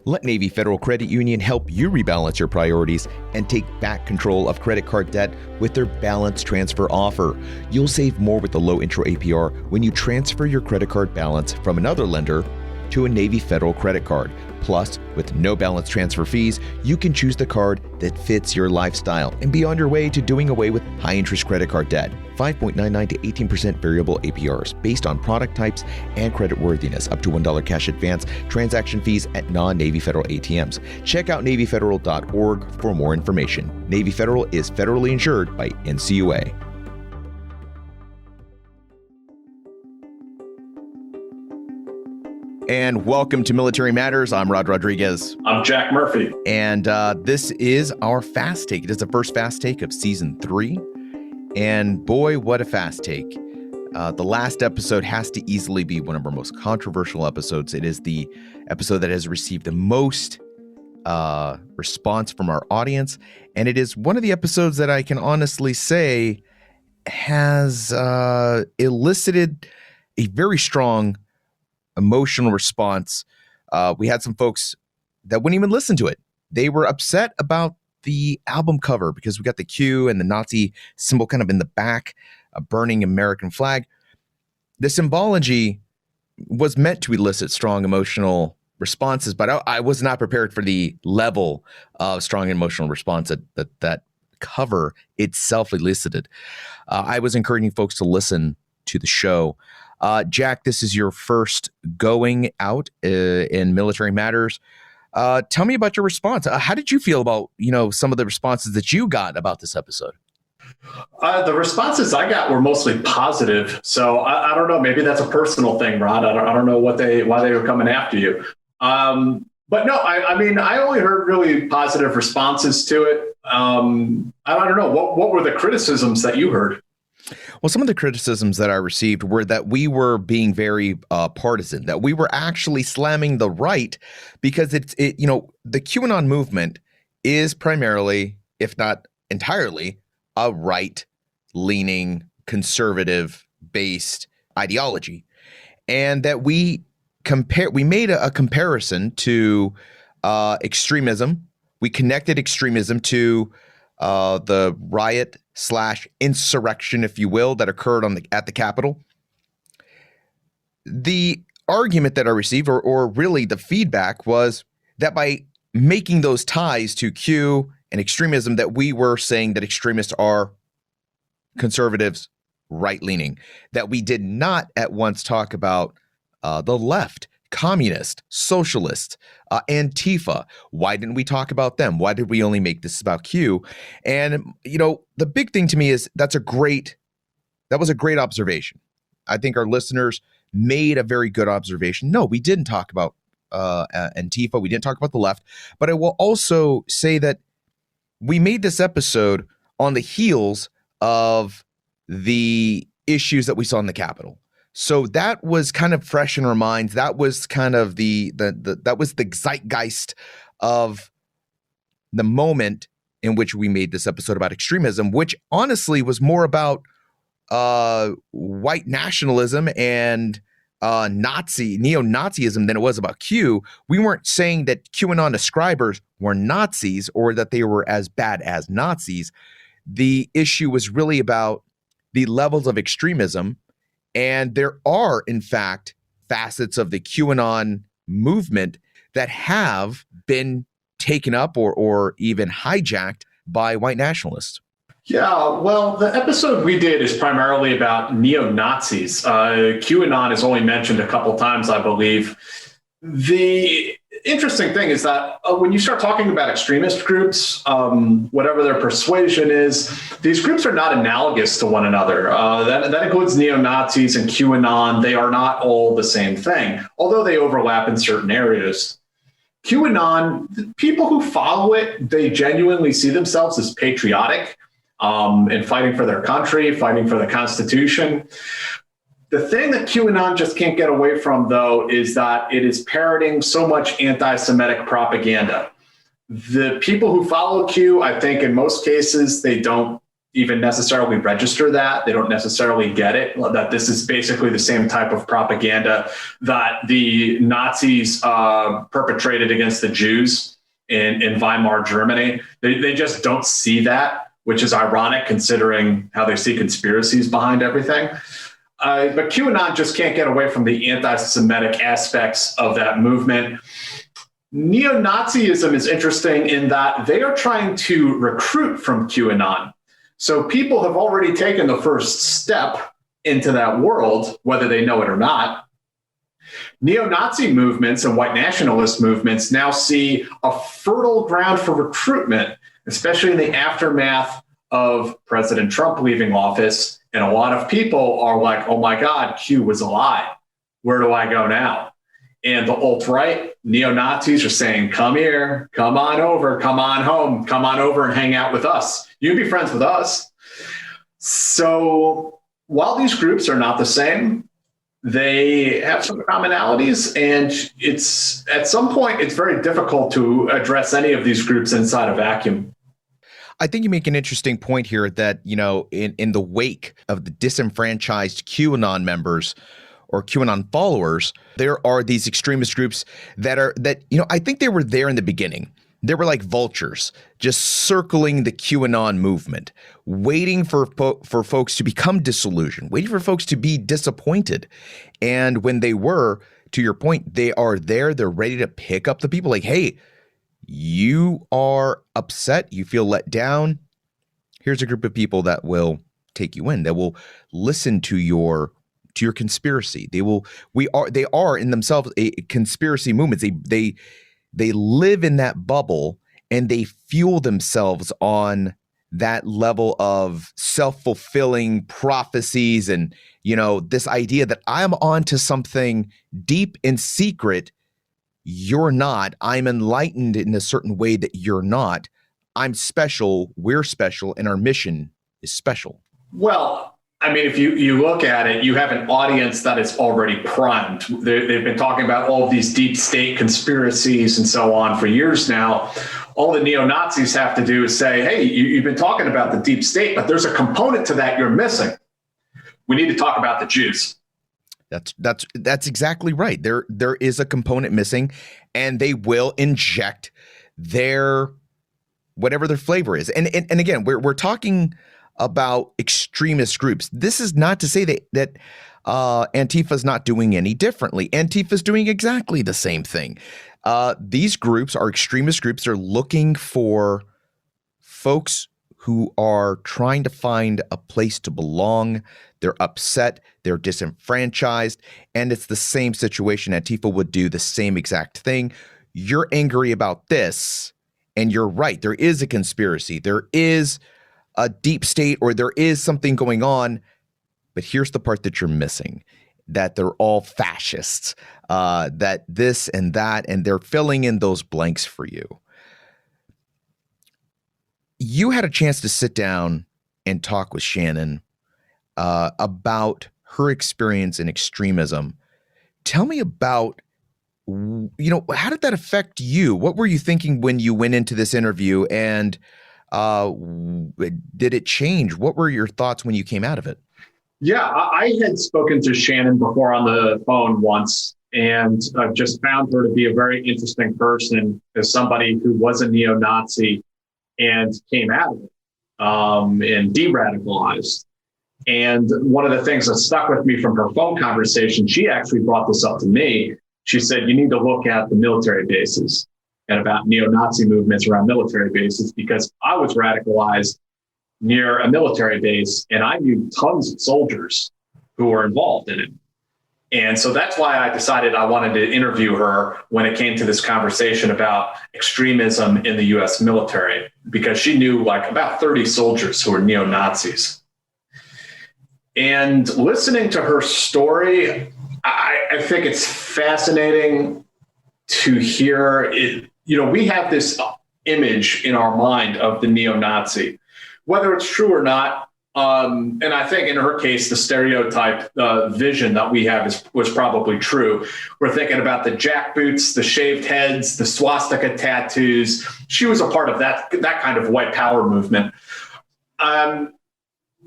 Let Navy Federal Credit Union help you rebalance your priorities and take back control of credit card debt with their balance transfer offer. You'll save more with the low intro APR when you transfer your credit card balance from another lender to a Navy Federal credit card. Plus, with no balance transfer fees, you can choose the card that fits your lifestyle and be on your way to doing away with high-interest credit card debt. 5.99 to 18% variable APRs based on product types and credit worthiness. Up to $1 cash advance. Transaction fees at non-Navy Federal ATMs. Check out NavyFederal.org for more information. Navy Federal is federally insured by NCUA. And welcome to Military Matters. I'm Rod Rodriguez. I'm Jack Murphy. And this is our fast take. It is the first fast take of season 3. And boy, what a fast take. The last episode has to easily be one of our most controversial episodes. It is the episode that has received the most response from our audience. And it is one of the episodes that I can honestly say has elicited a very strong emotional response. We had some folks that wouldn't even listen to it. They were upset about the album cover because we got the Q and the Nazi symbol kind of in the back, a burning American flag. The symbology was meant to elicit strong emotional responses, but I was not prepared for the level of strong emotional response that cover itself elicited. I was encouraging folks to listen to the show. Jack, this is your first going out in Military Matters. Tell me about your response. How did you feel about, some of the responses that you got about this episode? The responses I got were mostly positive. So I don't know. Maybe that's a personal thing, Rod. I don't know why they were coming after you. But no, I only heard really positive responses to it. I don't know. What were the criticisms that you heard? Well, some of the criticisms that I received were that we were being very partisan, that we were actually slamming the right because the QAnon movement is primarily, if not entirely, a right-leaning, conservative-based ideology, and that we made a comparison to extremism. We connected extremism to the riot/insurrection, if you will, that occurred at the Capitol. The argument that I received, or really the feedback, was that by making those ties to Q and extremism, that we were saying that extremists are conservatives, right-leaning, that we did not at once talk about the left, communist, socialist, Antifa. Why didn't we talk about them? Why did we only make this about Q? And, the big thing to me is that was a great observation. I think our listeners made a very good observation. No, we didn't talk about Antifa. We didn't talk about the left. But I will also say that we made this episode on the heels of the issues that we saw in the Capitol. So that was kind of fresh in our minds. That was kind of that was the zeitgeist of the moment in which we made this episode about extremism, which honestly was more about white nationalism and neo-Nazism than it was about Q. We weren't saying that QAnon ascribers were Nazis or that they were as bad as Nazis. The issue was really about the levels of extremism. And there are, in fact, facets of the QAnon movement that have been taken up or even hijacked by white nationalists. Yeah, well, the episode we did is primarily about neo-Nazis. QAnon is only mentioned a couple times, I believe. The interesting thing is that when you start talking about extremist groups, whatever their persuasion is, these groups are not analogous to one another. That includes neo-Nazis and QAnon. They are not all the same thing, although they overlap in certain areas. QAnon, people who follow it, they genuinely see themselves as patriotic and fighting for their country, fighting for the Constitution. The thing that QAnon just can't get away from, though, is that it is parroting so much anti-Semitic propaganda. The people who follow Q, I think in most cases, they don't even necessarily register that. They don't necessarily get it, that this is basically the same type of propaganda that the Nazis perpetrated against the Jews in Weimar Germany. They just don't see that, which is ironic considering how they see conspiracies behind everything. But QAnon just can't get away from the anti-Semitic aspects of that movement. Neo-Nazism is interesting in that they are trying to recruit from QAnon. So people have already taken the first step into that world, whether they know it or not. Neo-Nazi movements and white nationalist movements now see a fertile ground for recruitment, especially in the aftermath of President Trump leaving office. And a lot of people are like, oh my God, Q was a lie. Where do I go now? And the alt-right neo-Nazis are saying, come here, come on over, come on home, come on over and hang out with us. You can be friends with us. So while these groups are not the same, they have some commonalities, and it's at some point, it's very difficult to address any of these groups inside a vacuum. I think you make an interesting point here that, in the wake of the disenfranchised QAnon members or QAnon followers, there are these extremist groups that I think they were there in the beginning. They were like vultures, just circling the QAnon movement, waiting for folks to become disillusioned, waiting for folks to be disappointed. And when they were, to your point, they are there. They're ready to pick up the people like, hey, you are upset. You feel let down. Here's a group of people that will take you in, that will listen to your conspiracy. They are in themselves a conspiracy movement. They live in that bubble, and they fuel themselves on that level of self-fulfilling prophecies and, this idea that I'm onto something deep and secret. You're not. I'm enlightened in a certain way that you're not. I'm special. We're special. And our mission is special. Well, I mean, if you look at it, you have an audience that is already primed. They've been talking about all of these deep state conspiracies and so on for years now. All the neo-Nazis have to do is say, hey, you've been talking about the deep state, but there's a component to that you're missing. We need to talk about the Jews. That's exactly right. There is a component missing, and they will inject their whatever their flavor is. And again, we're talking about extremist groups. This is not to say that Antifa is not doing any differently. Antifa is doing exactly the same thing. These groups are extremist groups. They're looking for folks who are trying to find a place to belong. They're upset. They're disenfranchised. And it's the same situation. Antifa would do the same exact thing. You're angry about this, and you're right. There is a conspiracy. There is a deep state, or there is something going on. But here's the part that you're missing, that they're all fascists, that this and that, and they're filling in those blanks for you. You had a chance to sit down and talk with Shannon about her experience in extremism. Tell me about, how did that affect you? What were you thinking when you went into this interview, and did it change? What were your thoughts when you came out of it? Yeah, I had spoken to Shannon before on the phone once, and I've just found her to be a very interesting person as somebody who was a neo-Nazi and came out of it and de-radicalized. And one of the things that stuck with me from her phone conversation, she actually brought this up to me. She said, you need to look at the military bases and about neo-Nazi movements around military bases, because I was radicalized near a military base and I knew tons of soldiers who were involved in it. And so that's why I decided I wanted to interview her when it came to this conversation about extremism in the US military, because she knew like about 30 soldiers who were neo-Nazis. And listening to her story, I think it's fascinating to hear it. We have this image in our mind of the neo-Nazi, whether it's true or not. And I think in her case, the stereotype vision that we have was probably true. We're thinking about the jackboots, the shaved heads, the swastika tattoos. She was a part of that kind of white power movement.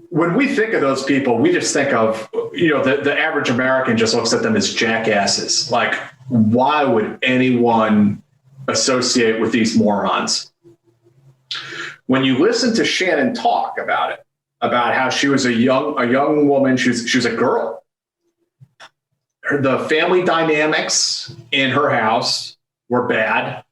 when we think of those people, we just think of, the average American just looks at them as jackasses. Like, why would anyone associate with these morons? When you listen to Shannon talk about it, about how she was a young woman, she was a girl. The family dynamics in her house were bad,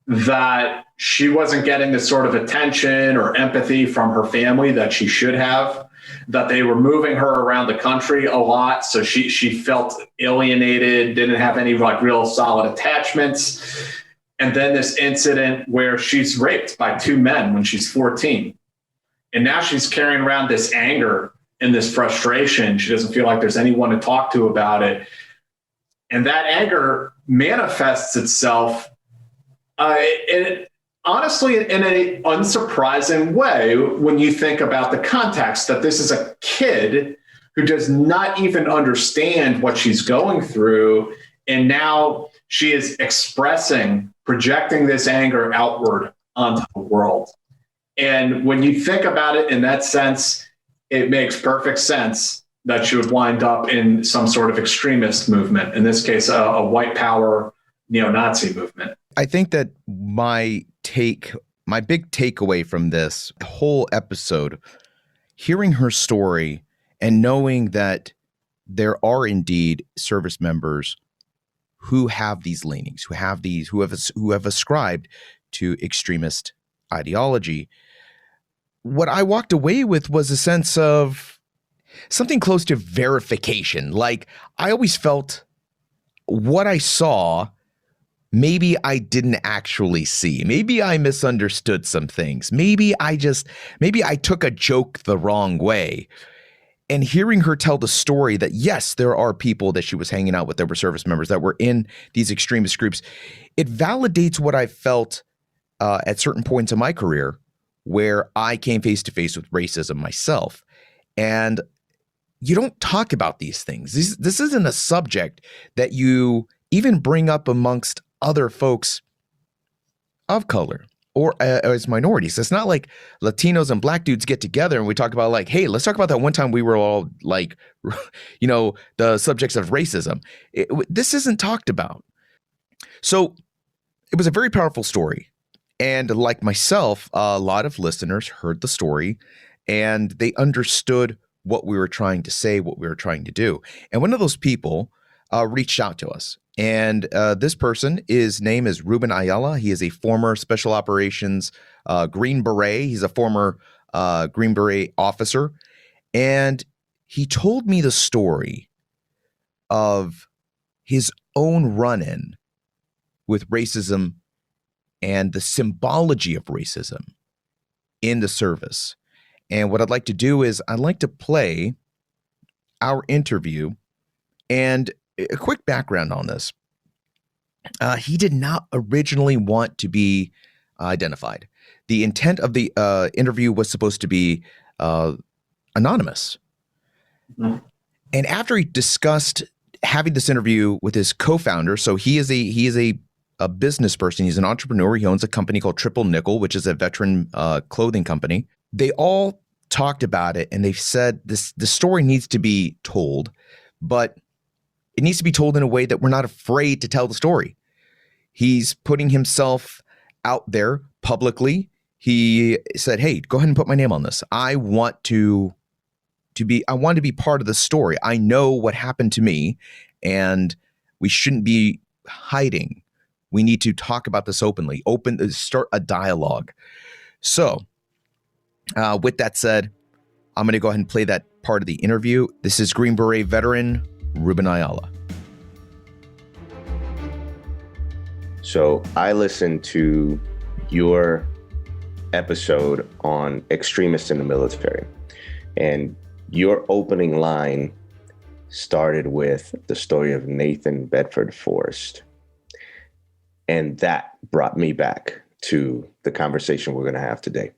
that she wasn't getting the sort of attention or empathy from her family that she should have, that they were moving her around the country a lot. So she felt alienated, didn't have any like real solid attachments. And then this incident where she's raped by two men when she's 14. And now she's carrying around this anger and this frustration. She doesn't feel like there's anyone to talk to about it. And that anger manifests itself honestly, in an unsurprising way, when you think about the context that this is a kid who does not even understand what she's going through. And now she is projecting this anger outward onto the world. And when you think about it in that sense, it makes perfect sense that she would wind up in some sort of extremist movement, in this case, a white power neo-Nazi movement. I think that my big takeaway from this whole episode, hearing her story and knowing that there are indeed service members who have these leanings, who have ascribed to extremist ideology, what I walked away with was a sense of something close to verification. Like, I always felt what I saw, maybe I didn't actually see. Maybe I misunderstood some things. Maybe I took a joke the wrong way. And hearing her tell the story that, yes, there are people that she was hanging out with that were service members that were in these extremist groups, it validates what I felt at certain points in my career where I came face to face with racism myself. And you don't talk about these things. This isn't a subject that you even bring up amongst other folks of color or as minorities. It's not like Latinos and black dudes get together and we talk about like, hey, let's talk about that one time we were all like, the subjects of racism. This isn't talked about. So it was a very powerful story. And like myself, a lot of listeners heard the story and they understood what we were trying to say, what we were trying to do. And one of those people reached out to us. And this person, his name is Ruben Ayala. He is a former Special Operations Green Beret. He's a former Green Beret officer. And he told me the story of his own run-in with racism and the symbology of racism in the service. And what I'd like to do is I'd like to play our interview. And a quick background on this. He did not originally want to be identified. The intent of the interview was supposed to be anonymous. Mm-hmm. And after he discussed having this interview with his co-founder, so he is a business person. He's an entrepreneur. He owns a company called Triple Nickel, which is a veteran clothing company. They all talked about it, and they've said the story needs to be told, but it needs to be told in a way that we're not afraid to tell the story. He's putting himself out there publicly. He said, hey, go ahead and put my name on this. I want to be part of the story. I know what happened to me, and we shouldn't be hiding. We need to talk about this openly, start a dialogue. So with that said, I'm going to go ahead and play that part of the interview. This is Green Beret veteran Ruben Ayala. So I listened to your episode on extremists in the military, and your opening line started with the story of Nathan Bedford Forrest. And that brought me back to the conversation we're going to have today,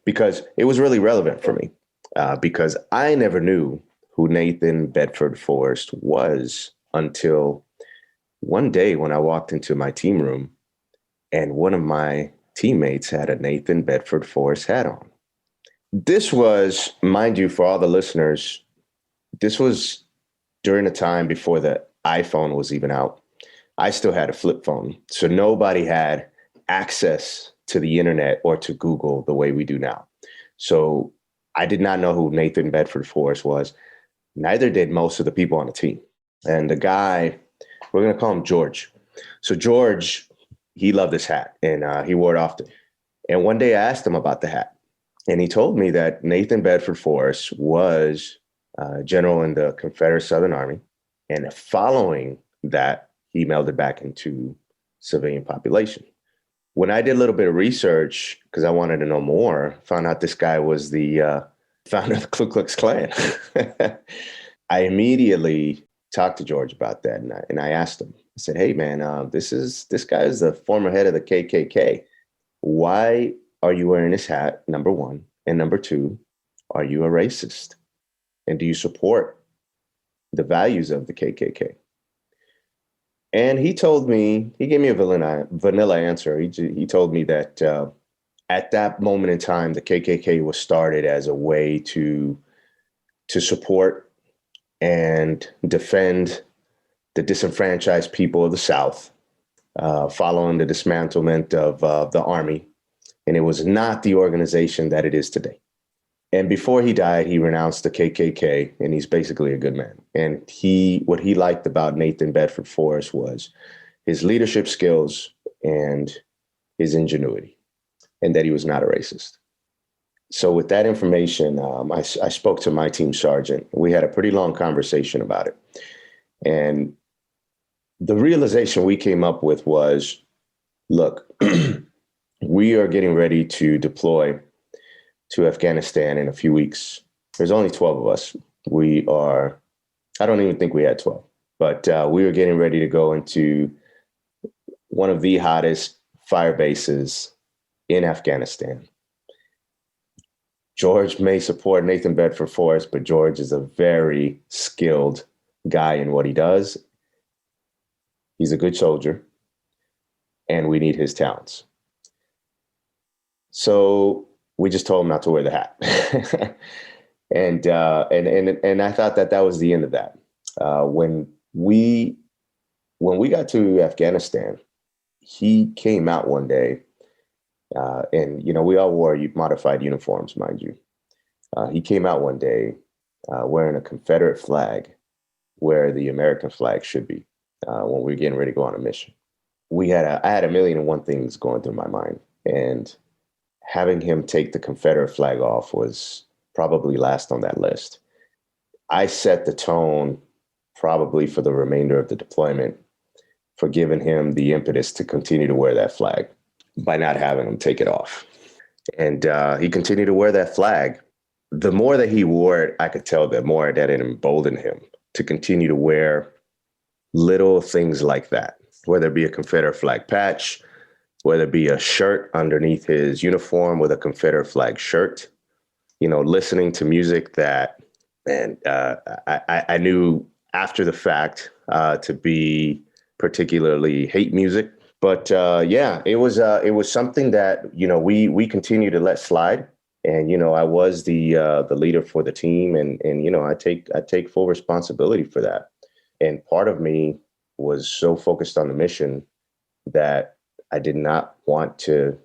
because it was really relevant for me, because I never knew who Nathan Bedford Forrest was until one day when I walked into my team room and one of my teammates had a Nathan Bedford Forrest hat on. This was, mind you, for all the listeners, this was during a time before the iPhone was even out. I still had a flip phone. So nobody had access to the internet or to Google the way we do now. So I did not know who Nathan Bedford Forrest was. Neither did most of the people on the team. And the guy, we're going to call him George. So George, he loved this hat and he wore it often. And one day I asked him about the hat. And he told me that Nathan Bedford Forrest was general in the Confederate Southern Army. And following that, he melded back into civilian population. When I did a little bit of research, because I wanted to know more, found out this guy was the founder of the Ku Klux Klan. I immediately talked to George about that. And I asked him, I said, hey, man, this guy is the former head of the KKK. Why are you wearing this hat, number one? And number two, are you a racist? And do you support the values of the KKK? And he told me, he gave me a vanilla answer. He told me that at that moment in time, the KKK was started as a way to support and defend the disenfranchised people of the South following the dismantlement of the Army. And it was not the organization that it is today. And before he died, he renounced the KKK, and he's basically a good man. And what he liked about Nathan Bedford Forrest was his leadership skills and his ingenuity, and that he was not a racist. So with that information, I spoke to my team sergeant. We had a pretty long conversation about it. And the realization we came up with was, look, we are getting ready to deploy to Afghanistan in a few weeks. There's only 12 of us. I don't even think we had 12, but we were getting ready to go into one of the hottest fire bases in Afghanistan. George may support Nathan Bedford Forrest, but George is a very skilled guy in what he does. He's a good soldier, and we need his talents. So we just told him not to wear the hat. and I thought that was the end of that. When we got to Afghanistan, he came out one day, and we all wore modified uniforms, mind you. He came out one day wearing a Confederate flag where the American flag should be when we were getting ready to go on a mission. I had a million and one things going through my mind, and having him take the Confederate flag off was probably last on that list. I set the tone probably for the remainder of the deployment for giving him the impetus to continue to wear that flag by not having him take it off. And he continued to wear that flag. The more that he wore it, I could tell the more that it emboldened him to continue to wear little things like that, whether it be a Confederate flag patch, whether it be a shirt underneath his uniform with a Confederate flag shirt, listening to music that, I knew after the fact to be particularly hate music. But it was something that, we continue to let slide. And, I was the leader for the team, and I take full responsibility for that. And part of me was so focused on the mission that I did not want to,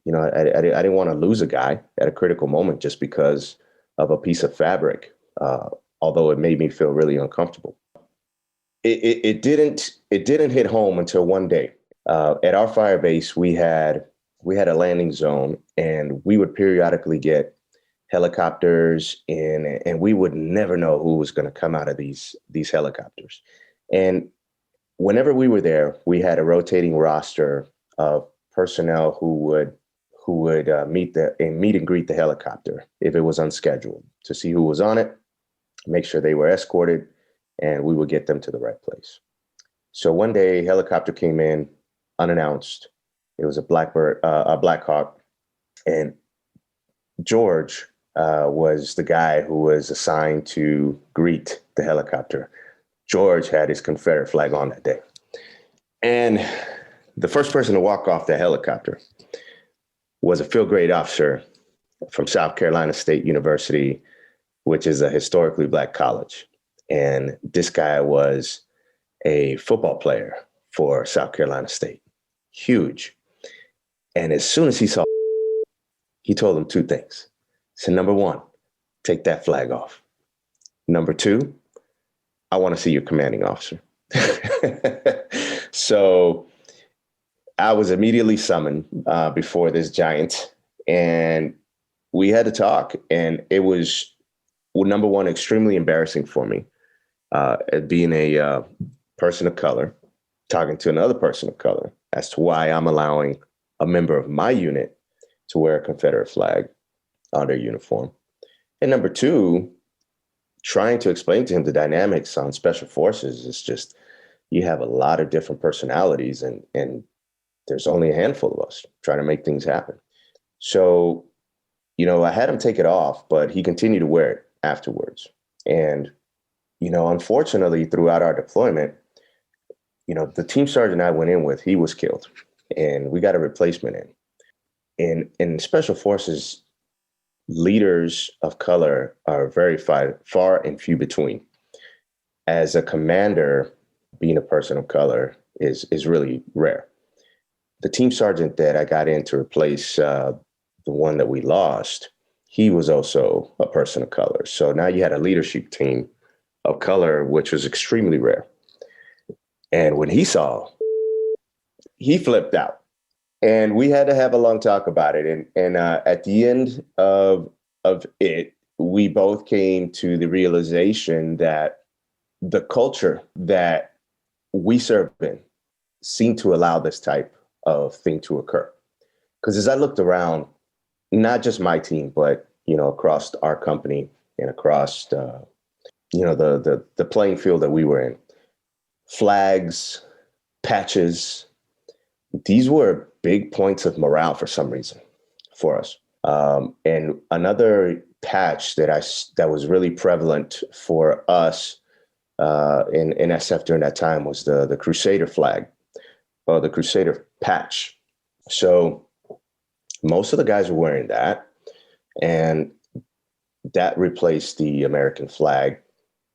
I didn't want to lose a guy at a critical moment just because of a piece of fabric, although it made me feel really uncomfortable. It didn't hit home until one day. At our fire base, we had a landing zone, and we would periodically get helicopters in, and we would never know who was going to come out of these helicopters. And whenever we were there, we had a rotating roster of personnel who would meet and greet the helicopter if it was unscheduled, to see who was on it, make sure they were escorted, and we would get them to the right place. So one day, a helicopter came in unannounced. It was a Black Hawk, and George was the guy who was assigned to greet the helicopter. George had his Confederate flag on that day. And the first person to walk off the helicopter was a field grade officer from South Carolina State University, which is a historically Black college. And this guy was a football player for South Carolina State. Huge. And as soon as he saw, he told him two things. So number one, take that flag off. Number two, I want to see your commanding officer. So I was immediately summoned before this giant, and we had to talk. And it was, well, number one, extremely embarrassing for me, being a person of color, talking to another person of color as to why I'm allowing a member of my unit to wear a Confederate flag on their uniform. And number two, trying to explain to him the dynamics on special forces is just, you have a lot of different personalities, and there's only a handful of us trying to make things happen. So, I had him take it off, but he continued to wear it afterwards. And, unfortunately, throughout our deployment, the team sergeant I went in with, he was killed, and we got a replacement in. In special forces, leaders of color are very far and few between. As a commander, being a person of color is really rare. The team sergeant that I got in to replace the one that we lost, he was also a person of color. So now you had a leadership team of color, which was extremely rare. And when he saw, he flipped out. And we had to have a long talk about it. And at the end of it, we both came to the realization that the culture that we serve in seemed to allow this type of thing to occur. Because as I looked around, not just my team, but, across our company and across, the playing field that we were in, flags, patches, these were big points of morale for some reason for us. And another patch that was really prevalent for us in SF during that time was the Crusader flag, or the Crusader patch. So most of the guys were wearing that, and that replaced the American flag.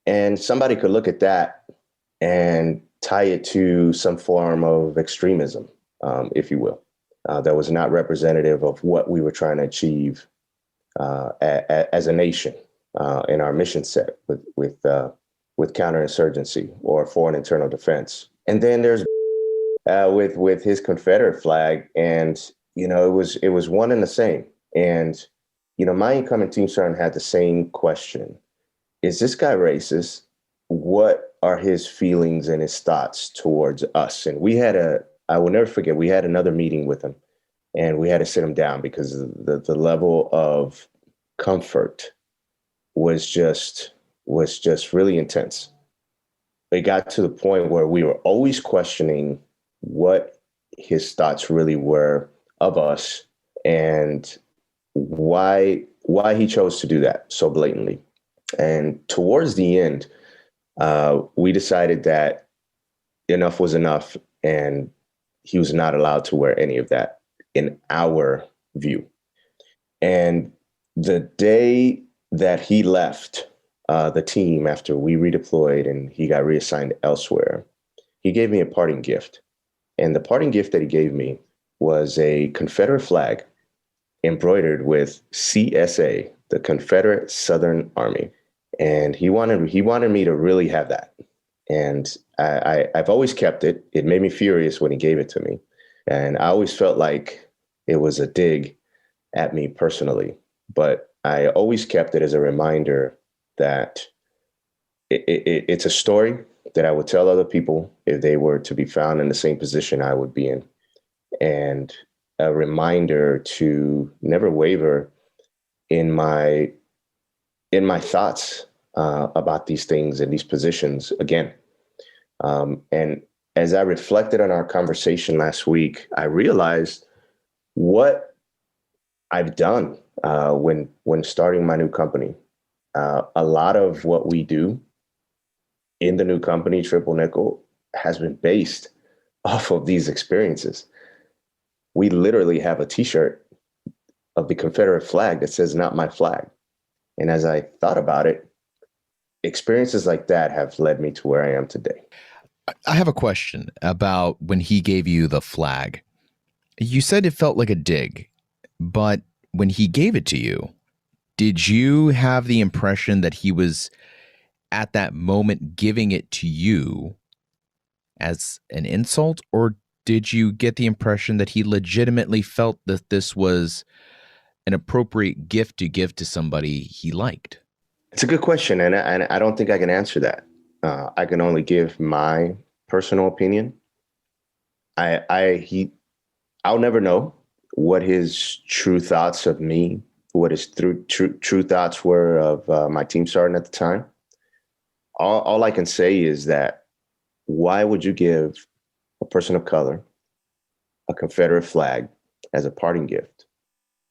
And somebody could look at that and tie it to some form of extremism, if you will, that was not representative of what we were trying to achieve as a nation in our mission set with counterinsurgency or foreign internal defense. And then there's with his Confederate flag, and it was one and the same. And my incoming team sergeant had the same question: is this guy racist? What are his feelings and his thoughts towards us? And I will never forget, we had another meeting with him, and we had to sit him down because the level of comfort was just really intense. It got to the point where we were always questioning what his thoughts really were of us and why he chose to do that so blatantly. And towards the end, we decided that enough was enough, and he was not allowed to wear any of that in our view. And the day that he left the team after we redeployed and he got reassigned elsewhere, he gave me a parting gift. And the parting gift that he gave me was a Confederate flag embroidered with CSA, the Confederate Southern Army. And he wanted me to really have that. And I've always kept it. It made me furious when he gave it to me. And I always felt like it was a dig at me personally. But I always kept it as a reminder that it's a story that I would tell other people if they were to be found in the same position I would be in. And a reminder to never waver in my thoughts about these things and these positions again. And as I reflected on our conversation last week, I realized what I've done when starting my new company. A lot of what we do in the new company, Triple Nickel, has been based off of these experiences. We literally have a T-shirt of the Confederate flag that says "Not my flag." And as I thought about it, experiences like that have led me to where I am today. I have a question about when he gave you the flag. You said it felt like a dig, but when he gave it to you, did you have the impression that he was at that moment giving it to you as an insult, or did you get the impression that he legitimately felt that this was an appropriate gift to give to somebody he liked? It's a good question, and I don't think I can answer that. I can only give my personal opinion. I'll never know what his true thoughts of me, what his true thoughts were of my team sergeant at the time. All I can say is that why would you give a person of color a Confederate flag as a parting gift,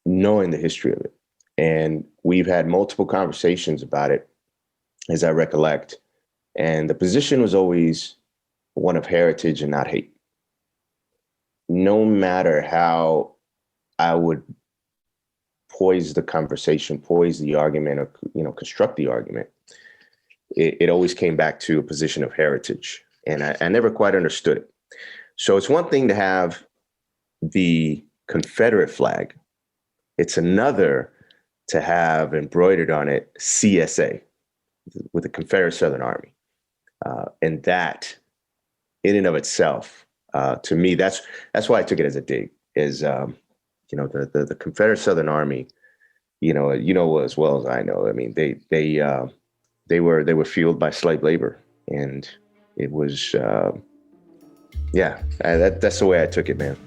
knowing the history of it? And we've had multiple conversations about it, as I recollect. And the position was always one of heritage and not hate. No matter how I would poise the conversation, poise the argument, or construct the argument, it always came back to a position of heritage. And I never quite understood it. So it's one thing to have the Confederate flag. It's another to have embroidered on it CSA, with the Confederate Southern Army. And that, in and of itself, to me, that's why I took it as a dig, is, the Confederate Southern Army, as well as I know. I mean, they were fueled by slave labor, and it was, that's the way I took it, man.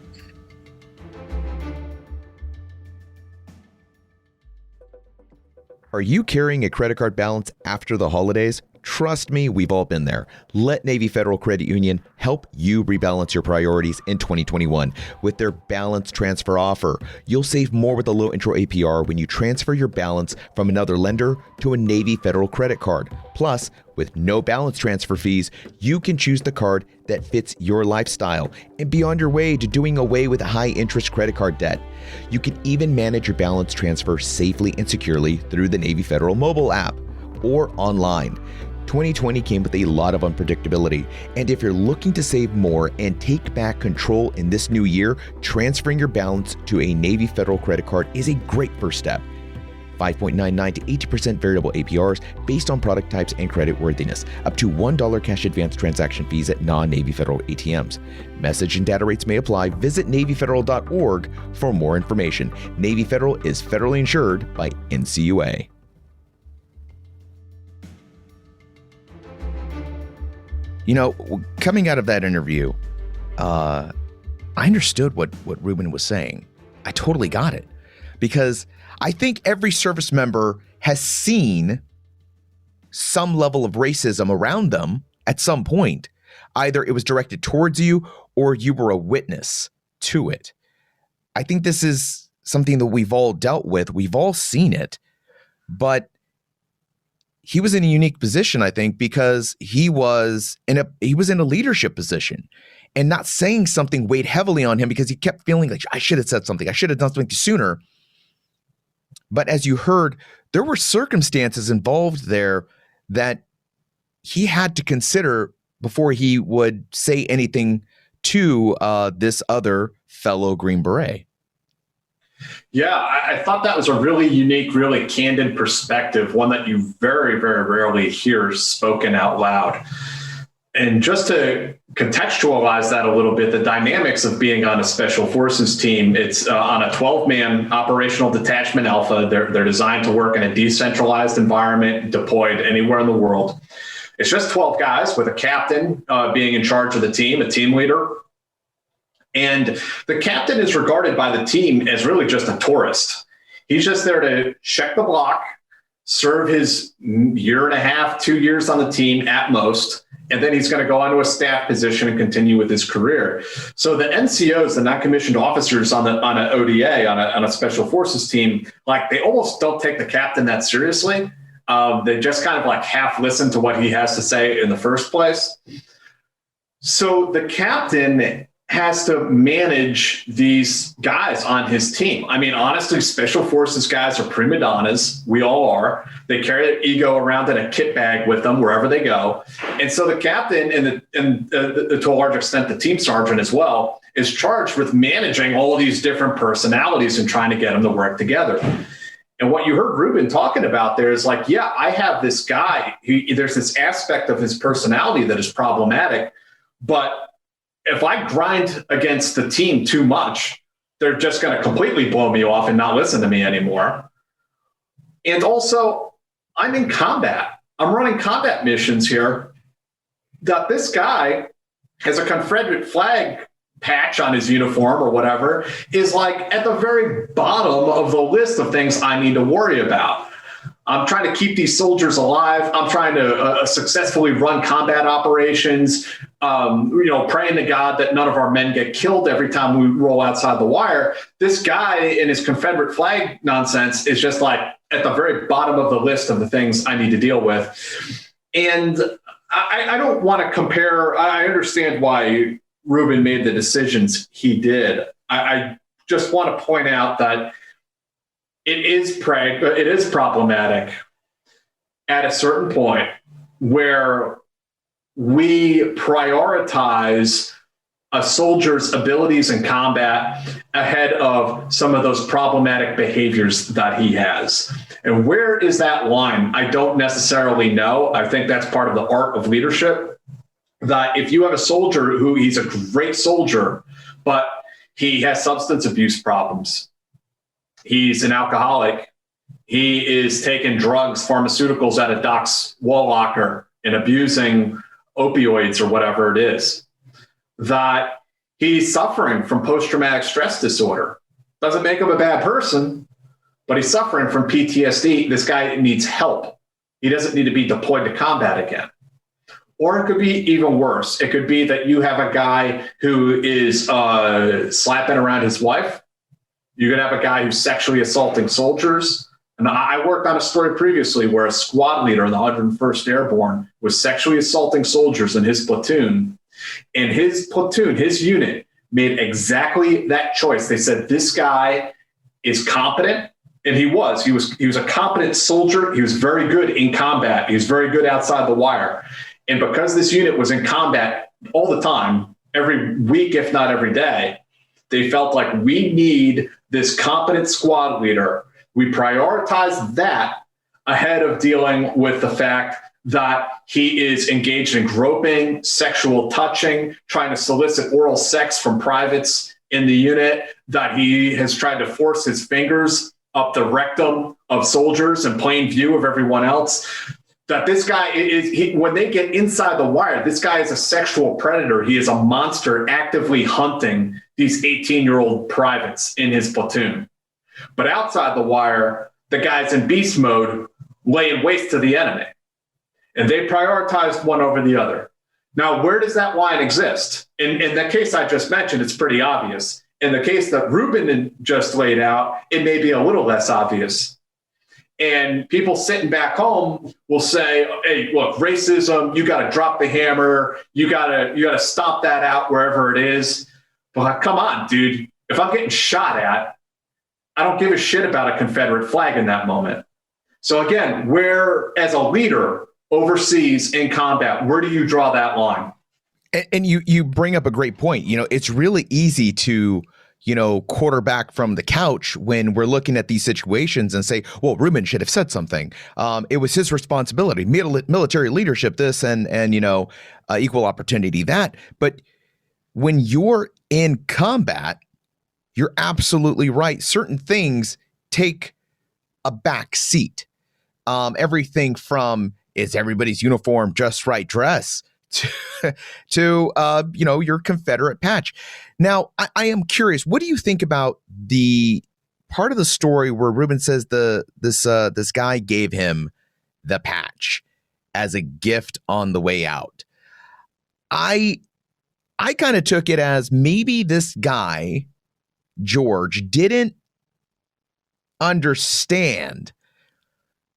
Are you carrying a credit card balance after the holidays? Trust me, we've all been there. Let Navy Federal Credit Union help you rebalance your priorities in 2021 with their balance transfer offer. You'll save more with a low intro APR when you transfer your balance from another lender to a Navy Federal credit card. Plus, with no balance transfer fees, you can choose the card that fits your lifestyle and be on your way to doing away with high interest credit card debt. You can even manage your balance transfer safely and securely through the Navy Federal mobile app or online. 2020 came with a lot of unpredictability, and if you're looking to save more and take back control in this new year, transferring your balance to a Navy Federal credit card is a great first step. 5.99 to 80% variable APRs based on product types and credit worthiness. Up to $1 cash advance transaction fees at non-Navy Federal ATMs. Message and data rates may apply. Visit NavyFederal.org for more information. Navy Federal is federally insured by NCUA. Coming out of that interview, I understood what Ruben was saying. I totally got it, because I think every service member has seen some level of racism around them at some point. Either it was directed towards you or you were a witness to it. I think this is something that we've all dealt with. We've all seen it, but he was in a unique position, I think, because he was in a leadership position, and not saying something weighed heavily on him because he kept feeling like, I should have said something. I should have done something sooner. But as you heard, there were circumstances involved there that he had to consider before he would say anything to this other fellow Green Beret. Yeah, I thought that was a really unique, really candid perspective, one that you very, very rarely hear spoken out loud. And just to contextualize that a little bit, the dynamics of being on a special forces team, it's on a 12-man operational detachment alpha. They're designed to work in a decentralized environment, deployed anywhere in the world. It's just 12 guys with a captain being in charge of the team, a team leader. And the captain is regarded by the team as really just a tourist. He's just there to check the block, serve his year and a half, 2 years on the team at most, and then he's going to go on to a staff position and continue with his career. So the NCOs, the non-commissioned officers on an ODA, on a special forces team, like they almost don't take the captain that seriously. They just kind of like half listen to what he has to say in the first place. So the captain has to manage these guys on his team. I mean, honestly, special forces guys are prima donnas. We all are. They carry their ego around in a kit bag with them wherever they go. And so the captain and to a large extent, the team sergeant as well, is charged with managing all of these different personalities and trying to get them to work together. And what you heard Ruben talking about there is like, yeah, I have this guy. There's this aspect of his personality that is problematic, but if I grind against the team too much, they're just going to completely blow me off and not listen to me anymore. And also, I'm in combat. I'm running combat missions here. That this guy has a Confederate flag patch on his uniform or whatever is like at the very bottom of the list of things I need to worry about. I'm trying to keep these soldiers alive. I'm trying to successfully run combat operations, praying to God that none of our men get killed every time we roll outside the wire. This guy and his Confederate flag nonsense is just like at the very bottom of the list of the things I need to deal with. And I don't want to compare. I understand why Ruben made the decisions he did. I just want to point out that it is problematic at a certain point where we prioritize a soldier's abilities in combat ahead of some of those problematic behaviors that he has. And where is that line? I don't necessarily know. I think that's part of the art of leadership, that if you have a soldier who he's a great soldier, but he has substance abuse problems, he's an alcoholic, he is taking drugs, pharmaceuticals out of Doc's wall locker and abusing opioids or whatever it is, that he's suffering from post-traumatic stress disorder. Doesn't make him a bad person, but he's suffering from PTSD. This guy needs help. He doesn't need to be deployed to combat again. Or it could be even worse. It could be that you have a guy who is slapping around his wife. You're going to have a guy who's sexually assaulting soldiers. And I worked on a story previously where a squad leader in the 101st Airborne was sexually assaulting soldiers in his platoon. And his platoon, his unit, made exactly that choice. They said, this guy is competent. And he was a competent soldier. He was very good in combat. He was very good outside the wire. And because this unit was in combat all the time, every week, if not every day, they felt like we need this competent squad leader. We prioritize that ahead of dealing with the fact that he is engaged in groping, sexual touching, trying to solicit oral sex from privates in the unit, that he has tried to force his fingers up the rectum of soldiers in plain view of everyone else. That this guy when they get inside the wire, this guy is a sexual predator. He is a monster actively hunting these 18-year-old privates in his platoon. But outside the wire, the guy's in beast mode, laying waste to the enemy. And they prioritized one over the other. Now, where does that line exist? In the case I just mentioned, it's pretty obvious. In the case that Ruben just laid out, it may be a little less obvious. And people sitting back home will say, hey, look, racism, you got to drop the hammer. You got to stomp that out wherever it is. But come on, dude, if I'm getting shot at, I don't give a shit about a Confederate flag in that moment. So again, where as a leader overseas in combat, where do you draw that line? And you bring up a great point. It's really easy to quarterback from the couch when we're looking at these situations and say, well, Ruben should have said something. It was his responsibility, military leadership, this and equal opportunity, that. But when you're in combat, you're absolutely right. Certain things take a back seat. Everything from, is everybody's uniform just right dress to your Confederate patch. Now, I am curious, what do you think about the part of the story where Ruben says this guy gave him the patch as a gift on the way out? I kind of took it as maybe this guy, George, didn't understand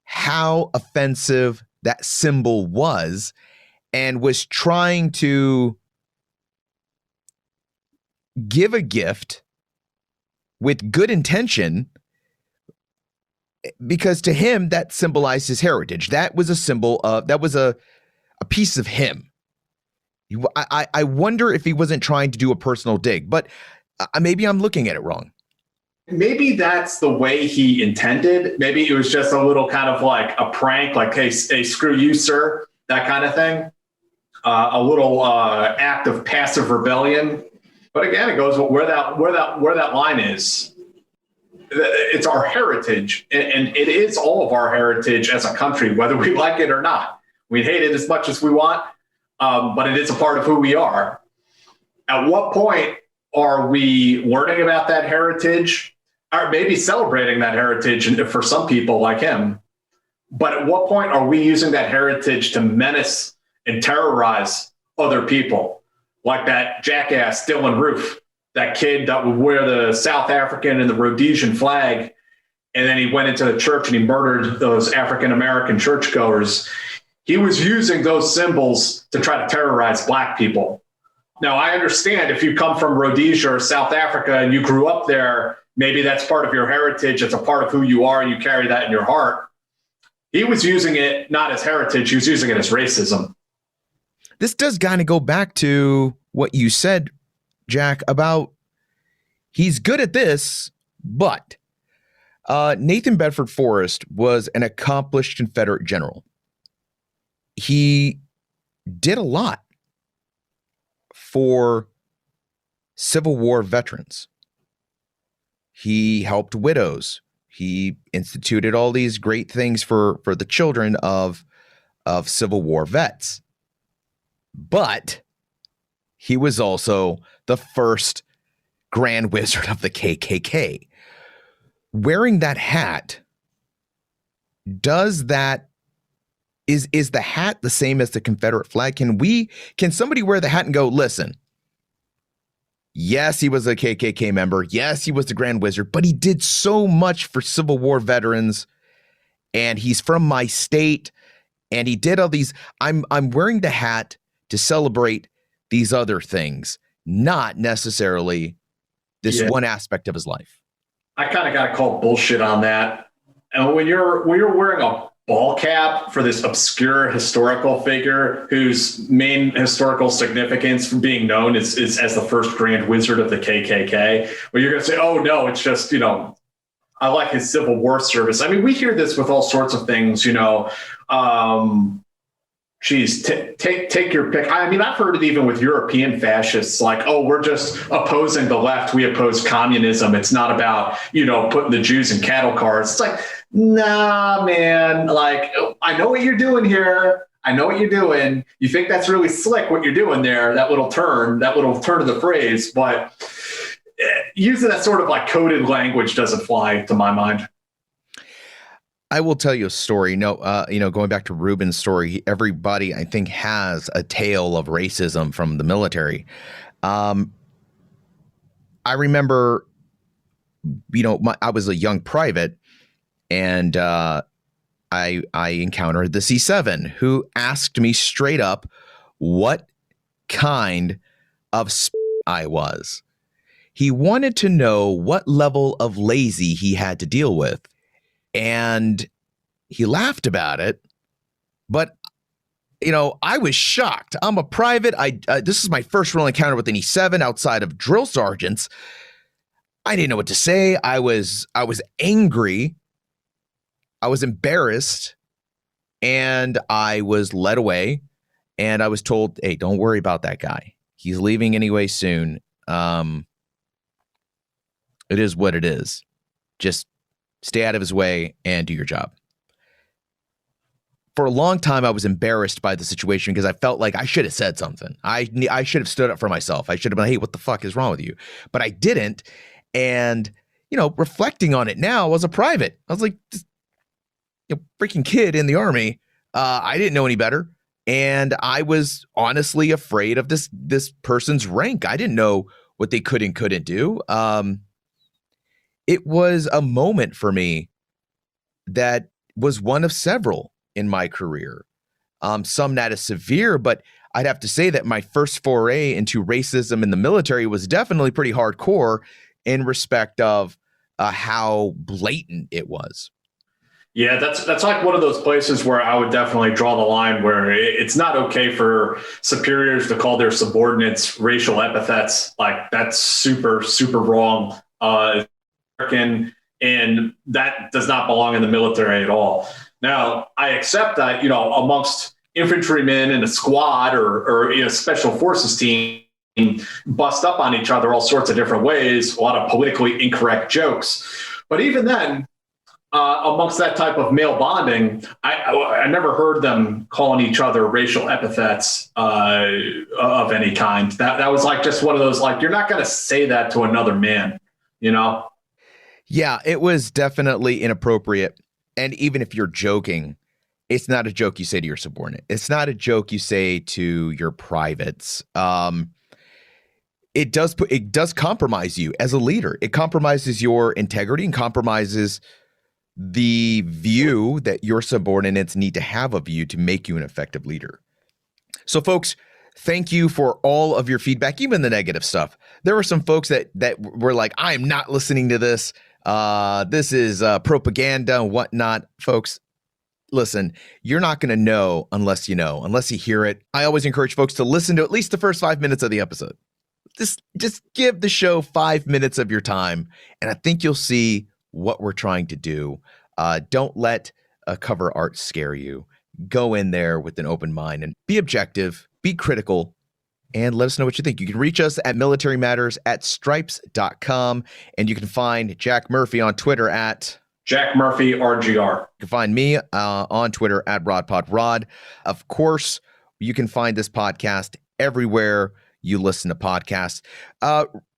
how offensive that symbol was and was trying to give a gift with good intention, because to him that symbolized his heritage. That was a symbol of, that was a piece of him. I wonder if he wasn't trying to do a personal dig, but maybe I'm looking at it wrong. Maybe that's the way he intended. Maybe it was just a little kind of like a prank, like, hey, screw you, sir, that kind of thing. A little act of passive rebellion. But again, it goes where that line is. It's our heritage, and it is all of our heritage as a country, whether we like it or not. We hate it as much as we want, but it is a part of who we are. At what point are we learning about that heritage, or maybe celebrating that heritage for some people like him? But at what point are we using that heritage to menace and terrorize other people? Like that jackass Dylan Roof, that kid that would wear the South African and the Rhodesian flag, and then he went into the church and he murdered those African-American churchgoers. He was using those symbols to try to terrorize Black people. Now, I understand if you come from Rhodesia or South Africa and you grew up there, maybe that's part of your heritage. It's a part of who you are, and you carry that in your heart. He was using it not as heritage. He was using it as racism. This does kind of go back to what you said, Jack, about he's good at this, but Nathan Bedford Forrest was an accomplished Confederate general. He did a lot for Civil War veterans. He helped widows. He instituted all these great things for the children of Civil War vets. But he was also the first Grand Wizard of the KKK. Wearing that hat, is the hat the same as the Confederate flag? Can somebody wear the hat and go, listen, yes, he was a KKK member. Yes, he was the Grand Wizard, but he did so much for Civil War veterans, and he's from my state, and he did all these. I'm wearing the hat to celebrate these other things, not necessarily this one aspect of his life. I kind of got to call bullshit on that. And when you're wearing a ball cap for this obscure historical figure whose main historical significance from being known is as the first Grand Wizard of the KKK, where you're going to say, oh, no, it's just, I like his Civil War service. I mean, we hear this with all sorts of things, take your pick. I mean, I've heard it even with European fascists, like, oh, we're just opposing the left. We oppose communism. It's not about, putting the Jews in cattle cars. It's like, nah, man, like, I know what you're doing here. I know what you're doing. You think that's really slick what you're doing there, that little turn of the phrase. But using that sort of like coded language doesn't fly to my mind. I will tell you a story. Going back to Ruben's story, everybody, I think, has a tale of racism from the military. I remember, I was a young private, and I encountered the C7, who asked me straight up what kind of I was. He wanted to know what level of lazy he had to deal with. And he laughed about it, but, I was shocked. I'm a private. This is my first real encounter with an E7 outside of drill sergeants. I didn't know what to say. I was angry. I was embarrassed, and I was led away, and I was told, hey, don't worry about that guy. He's leaving anyway soon. It is what it is. Just stay out of his way and do your job. For a long time, I was embarrassed by the situation because I felt like I should have said something. I should have stood up for myself. I should have been, hey, what the fuck is wrong with you? But I didn't. And, reflecting on it now, I was a private. I was like, this, freaking kid in the Army. I didn't know any better. And I was honestly afraid of this person's rank. I didn't know what they could and couldn't do. It was a moment for me that was one of several in my career. Some not as severe, but I'd have to say that my first foray into racism in the military was definitely pretty hardcore in respect of how blatant it was. Yeah, that's like one of those places where I would definitely draw the line where it's not okay for superiors to call their subordinates racial epithets. Like that's super, super wrong. And that does not belong in the military at all. Now, I accept that, amongst infantrymen in a squad or special forces team bust up on each other all sorts of different ways, a lot of politically incorrect jokes. But even then, amongst that type of male bonding, I never heard them calling each other racial epithets of any kind. That was like just one of those, like, you're not going to say that to another man, Yeah, it was definitely inappropriate. And even if you're joking, it's not a joke you say to your subordinate. It's not a joke you say to your privates. It does compromise you as a leader. It compromises your integrity and compromises the view that your subordinates need to have of you to make you an effective leader. So folks, thank you for all of your feedback, even the negative stuff. There were some folks that were like, I am not listening to this. This is propaganda and whatnot. Folks, listen, you're not going to know unless you hear it. I always encourage folks to listen to at least the first 5 minutes of the episode. Just give the show 5 minutes of your time, and I think you'll see what we're trying to do. Don't let cover art scare you. Go in there with an open mind and be objective, be critical, and let us know what you think. You can reach us at militarymatters@stripes.com, and you can find Jack Murphy on Twitter at Jack Murphy RGR. You can find me on Twitter at RodPodRod. Of course, you can find this podcast everywhere you listen to podcasts.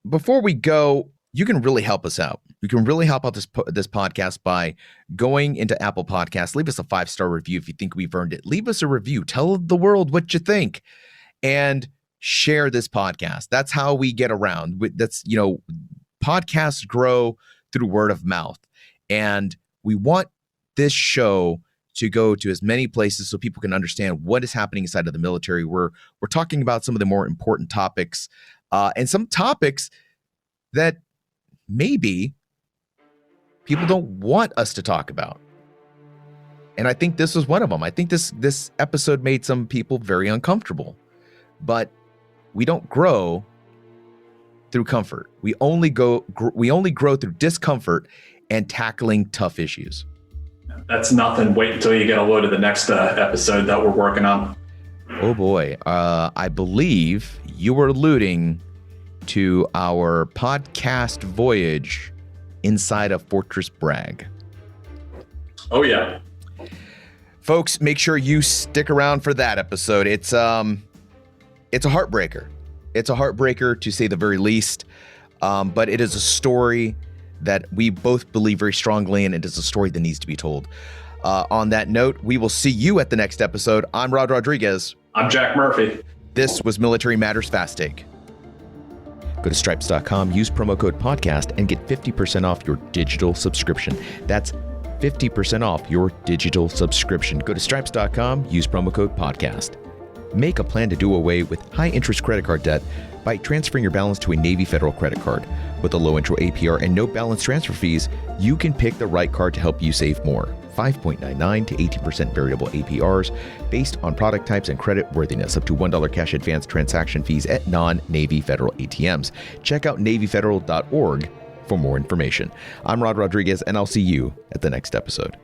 Before we go, you can really help us out. You can really help out this podcast by going into Apple Podcasts. Leave us a 5-star review if you think we've earned it. Leave us a review. Tell the world what you think. And share this podcast. That's how we get around. Podcasts grow through word of mouth. And we want this show to go to as many places so people can understand what is happening inside of the military. We're talking about some of the more important topics and some topics that maybe people don't want us to talk about. And I think this was one of them. I think this episode made some people very uncomfortable. But we don't grow through comfort. We only grow through discomfort and tackling tough issues. That's nothing. Wait until you get a load of the next episode that we're working on. Oh boy. I believe you were alluding to our podcast voyage inside of Fortress Bragg. Oh yeah. Folks, make sure you stick around for that episode. It's a heartbreaker. It's a heartbreaker to say the very least. But it is a story that we both believe very strongly in. It is a story that needs to be told. On that note, we will see you at the next episode. I'm Rod Rodriguez. I'm Jack Murphy. This was Military Matters Fast Take. Go to stripes.com, use promo code podcast, and get 50% off your digital subscription. That's 50% off your digital subscription. Go to stripes.com, use promo code podcast. Make a plan to do away with high-interest credit card debt by transferring your balance to a Navy Federal credit card. With a low intro APR and no balance transfer fees, you can pick the right card to help you save more. 5.99 to 18% variable APRs based on product types and credit worthiness. Up to $1 cash advance transaction fees at non-Navy Federal ATMs. Check out NavyFederal.org for more information. I'm Rod Rodriguez, and I'll see you at the next episode.